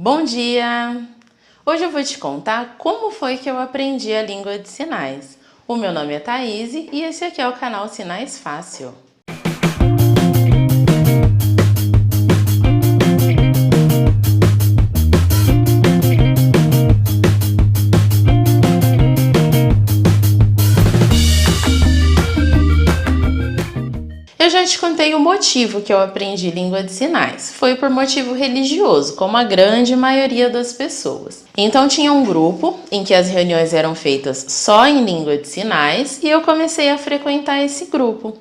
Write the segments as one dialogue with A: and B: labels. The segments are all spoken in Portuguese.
A: Bom dia! Hoje eu vou te contar como foi que eu aprendi a língua de sinais. O meu nome é Thaís e esse aqui é o canal Sinais Fácil. Eu já te contei o motivo que eu aprendi língua de sinais. Foi por motivo religioso, como a grande maioria das pessoas. Então tinha um grupo em que as reuniões eram feitas só em língua de sinais e eu comecei a frequentar esse grupo.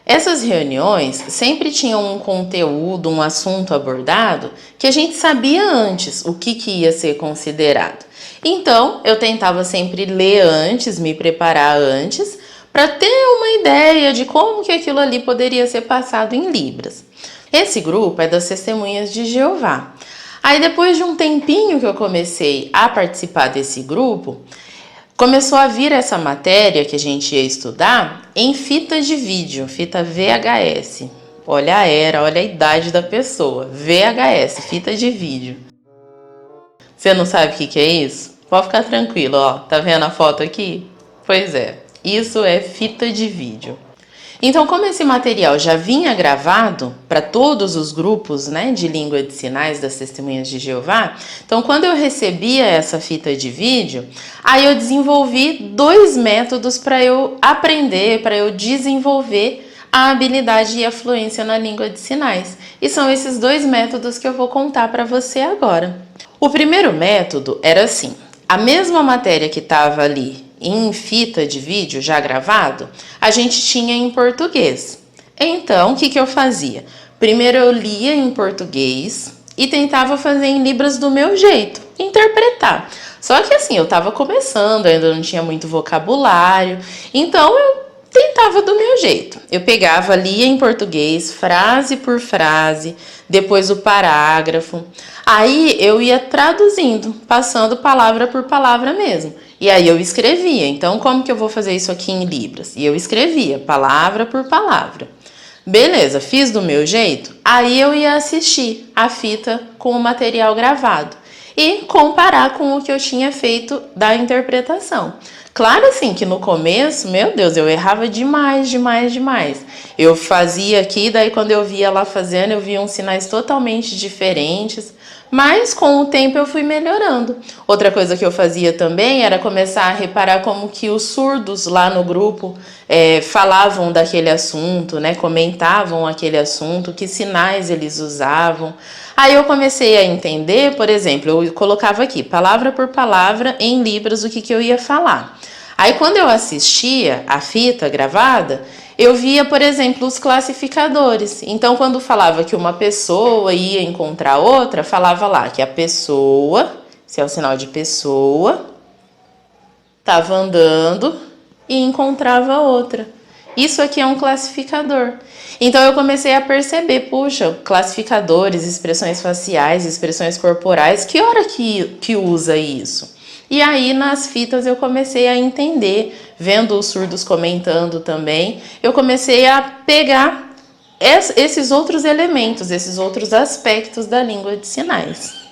A: Essas reuniões sempre tinham um conteúdo, um assunto abordado que a gente sabia antes o que ia ser considerado. Então eu tentava sempre ler antes, me preparar antes, para ter uma ideia de como que aquilo ali poderia ser passado em Libras. Esse grupo é das Testemunhas de Jeová. Aí depois de um tempinho que eu comecei a participar desse grupo, começou a vir essa matéria que a gente ia estudar em fita de vídeo, fita VHS. Olha a era, olha a idade da pessoa. VHS, fita de vídeo. Você não sabe o que é isso? Pode ficar tranquilo, ó. Tá vendo a foto aqui? Pois é. Isso é fita de vídeo. Então, como esse material já vinha gravado para todos os grupos, né, de língua de sinais das Testemunhas de Jeová, então quando eu recebia essa fita de vídeo, aí eu desenvolvi 2 métodos para eu aprender, para eu desenvolver a habilidade e a fluência na língua de sinais. E são esses 2 métodos que eu vou contar para você agora. O primeiro método era assim: a mesma matéria que estava ali em fita de vídeo já gravado, a gente tinha em português. Então, o que eu fazia? Primeiro eu lia em português e tentava fazer em Libras do meu jeito, interpretar. Só que assim, eu estava começando, ainda não tinha muito vocabulário, então eu tentava do meu jeito. Eu pegava, lia em português, frase por frase, depois o parágrafo. Aí eu ia traduzindo, passando palavra por palavra mesmo. E aí eu escrevia. Então, como que eu vou fazer isso aqui em Libras? E eu escrevia, palavra por palavra. Beleza, fiz do meu jeito. Aí eu ia assistir a fita com o material gravado e comparar com o que eu tinha feito da interpretação. Claro, assim, que no começo, meu Deus, eu errava demais. Eu fazia aqui, daí quando eu via lá fazendo, eu via uns sinais totalmente diferentes. Mas com o tempo eu fui melhorando. Outra coisa que eu fazia também era começar a reparar como que os surdos lá no grupo falavam daquele assunto, né? Comentavam aquele assunto, que sinais eles usavam. Aí eu comecei a entender, por exemplo, eu colocava aqui, palavra por palavra, em Libras, o que eu ia falar. Aí quando eu assistia a fita gravada, eu via, por exemplo, os classificadores. Então, quando falava que uma pessoa ia encontrar outra, falava lá que a pessoa, esse é o sinal de pessoa, estava andando e encontrava outra. Isso aqui é um classificador. Então eu comecei a perceber, puxa, classificadores, expressões faciais, expressões corporais, que hora que usa isso? E aí nas fitas eu comecei a entender, vendo os surdos comentando também, eu comecei a pegar esses outros elementos, esses outros aspectos da língua de sinais.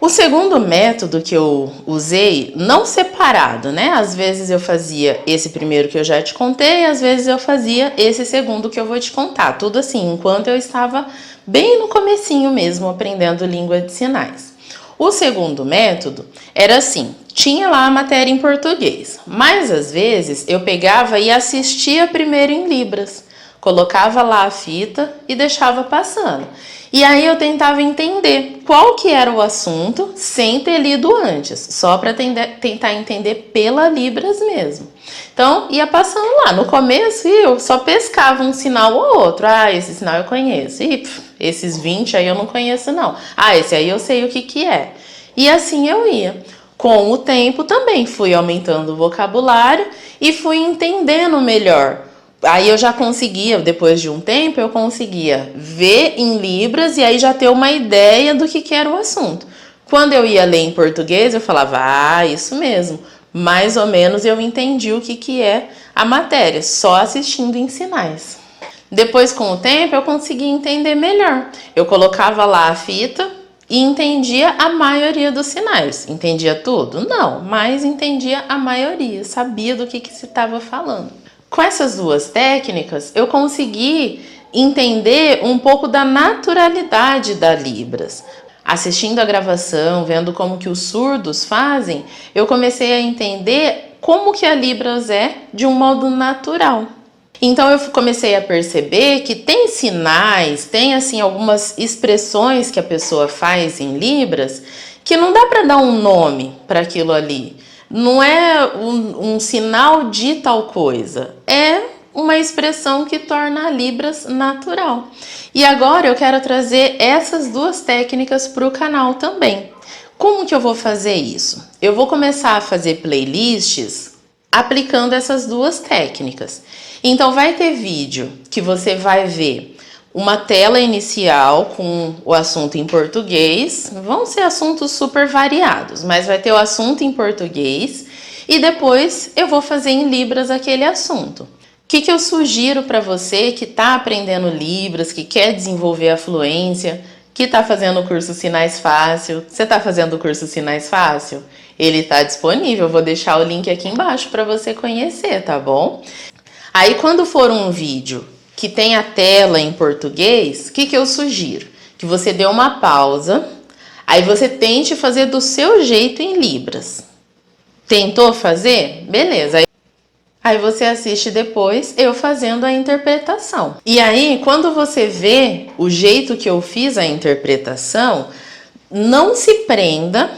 A: O segundo método que eu usei, não separado, né? Às vezes eu fazia esse primeiro que eu já te contei, às vezes eu fazia esse segundo que eu vou te contar. Tudo assim, enquanto eu estava bem no comecinho mesmo, aprendendo língua de sinais. O segundo método era assim, tinha lá a matéria em português, mas às vezes eu pegava e assistia primeiro em Libras. Colocava lá a fita e deixava passando. E aí eu tentava entender qual que era o assunto sem ter lido antes, só para tentar entender pela Libras mesmo. Então, ia passando lá. No começo, eu só pescava um sinal ou outro. Ah, esse sinal eu conheço. E esses 20 aí eu não conheço, não. Ah, esse aí eu sei o que é. E assim eu ia. Com o tempo também fui aumentando o vocabulário e fui entendendo melhor. Aí eu já conseguia, depois de um tempo, eu conseguia ver em Libras e aí já ter uma ideia do que era o assunto. Quando eu ia ler em português, eu falava, ah, isso mesmo. Mais ou menos eu entendi o que é a matéria, só assistindo em sinais. Depois, com o tempo, eu consegui entender melhor. Eu colocava lá a fita e entendia a maioria dos sinais. Entendia tudo? Não, mas entendia a maioria, sabia do que se estava falando. Com essas duas técnicas, eu consegui entender um pouco da naturalidade da Libras. Assistindo a gravação, vendo como que os surdos fazem, eu comecei a entender como que a Libras é de um modo natural. Então eu comecei a perceber que tem sinais, tem assim algumas expressões que a pessoa faz em Libras que não dá para dar um nome para aquilo ali. Não é um sinal de tal coisa, é uma expressão que torna a Libras natural. E agora eu quero trazer essas duas técnicas para o canal também. Como que eu vou fazer isso? Eu vou começar a fazer playlists aplicando essas duas técnicas. Então vai ter vídeo que você vai ver uma tela inicial com o assunto em português. Vão ser assuntos super variados, mas vai ter o assunto em português e depois eu vou fazer em Libras aquele assunto. O que eu sugiro para você que está aprendendo Libras, que quer desenvolver a fluência, que está fazendo o curso Sinais Fácil? Você está fazendo o curso Sinais Fácil? Ele está disponível, eu vou deixar o link aqui embaixo para você conhecer, tá bom? Aí quando for um vídeo que tem a tela em português, o que eu sugiro? Que você dê uma pausa, aí você tente fazer do seu jeito em Libras. Tentou fazer? Beleza. Aí você assiste depois eu fazendo a interpretação. E aí, quando você vê o jeito que eu fiz a interpretação, não se prenda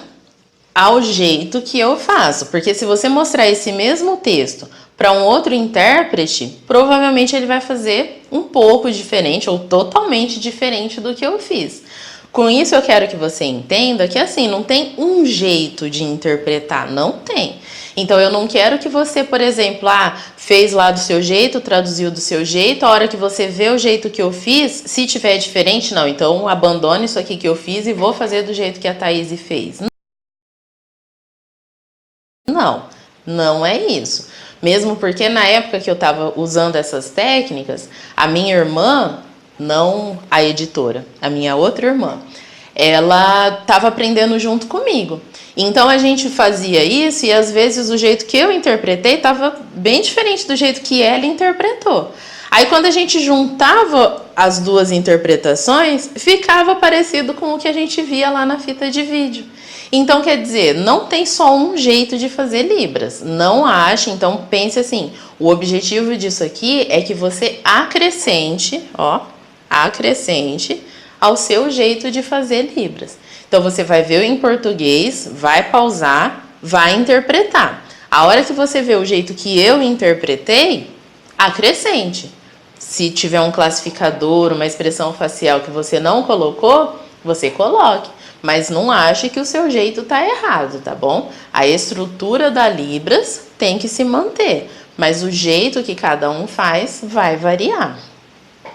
A: ao jeito que eu faço. Porque se você mostrar esse mesmo texto para um outro intérprete, provavelmente ele vai fazer um pouco diferente ou totalmente diferente do que eu fiz. Com isso eu quero que você entenda que assim, não tem um jeito de interpretar, não tem. Então eu não quero que você, por exemplo, fez lá do seu jeito, traduziu do seu jeito, a hora que você vê o jeito que eu fiz, se tiver diferente, não, então abandone isso aqui que eu fiz e vou fazer do jeito que a Thaís fez. Não, não é isso. Mesmo porque na época que eu estava usando essas técnicas, a minha irmã, não a editora, a minha outra irmã, ela estava aprendendo junto comigo. Então a gente fazia isso e às vezes o jeito que eu interpretei estava bem diferente do jeito que ela interpretou. Aí quando a gente juntava as duas interpretações, ficava parecido com o que a gente via lá na fita de vídeo. Então quer dizer, não tem só um jeito de fazer Libras. Não ache, então pense assim, o objetivo disso aqui é que você acrescente, acrescente ao seu jeito de fazer Libras. Então você vai ver em português, vai pausar, vai interpretar. A hora que você vê o jeito que eu interpretei, acrescente. Se tiver um classificador, uma expressão facial que você não colocou, você coloque. Mas não ache que o seu jeito tá errado, tá bom? A estrutura da Libras tem que se manter, mas o jeito que cada um faz vai variar.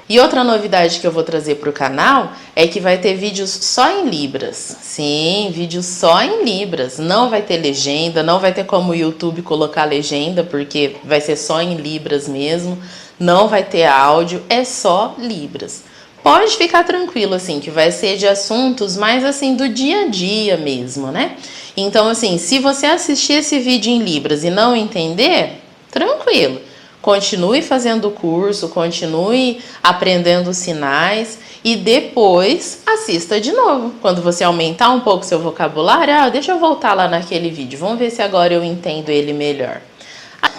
A: E outra novidade que eu vou trazer para o canal é que vai ter vídeos só em Libras. Sim, vídeos só em Libras. Não vai ter legenda, não vai ter como o YouTube colocar legenda, porque vai ser só em Libras mesmo. Não vai ter áudio, é só Libras. Pode ficar tranquilo, assim, que vai ser de assuntos mais, assim, do dia a dia mesmo, né? Então, assim, se você assistir esse vídeo em Libras e não entender, tranquilo. Continue fazendo o curso, continue aprendendo os sinais e depois assista de novo. Quando você aumentar um pouco seu vocabulário, deixa eu voltar lá naquele vídeo, vamos ver se agora eu entendo ele melhor.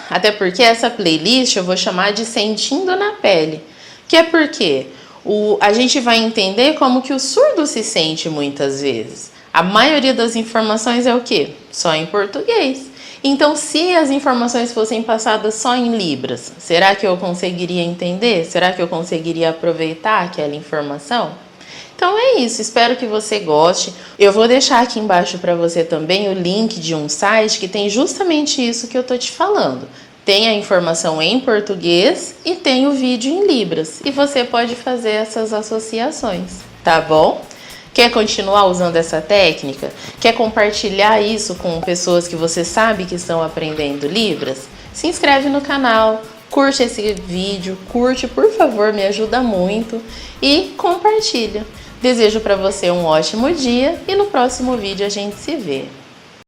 A: Até porque essa playlist eu vou chamar de Sentindo na Pele, que é porque a gente vai entender como que o surdo se sente muitas vezes. A maioria das informações é o quê? Só em português. Então, se as informações fossem passadas só em Libras, será que eu conseguiria entender? Será que eu conseguiria aproveitar aquela informação? Então é isso, espero que você goste. Eu vou deixar aqui embaixo para você também o link de um site que tem justamente isso que eu tô te falando. Tem a informação em português e tem o vídeo em Libras. E você pode fazer essas associações, tá bom? Quer continuar usando essa técnica? Quer compartilhar isso com pessoas que você sabe que estão aprendendo Libras? Se inscreve no canal, curte esse vídeo, curte, por favor, me ajuda muito e compartilha. Desejo para você um ótimo dia e no próximo vídeo a gente se vê.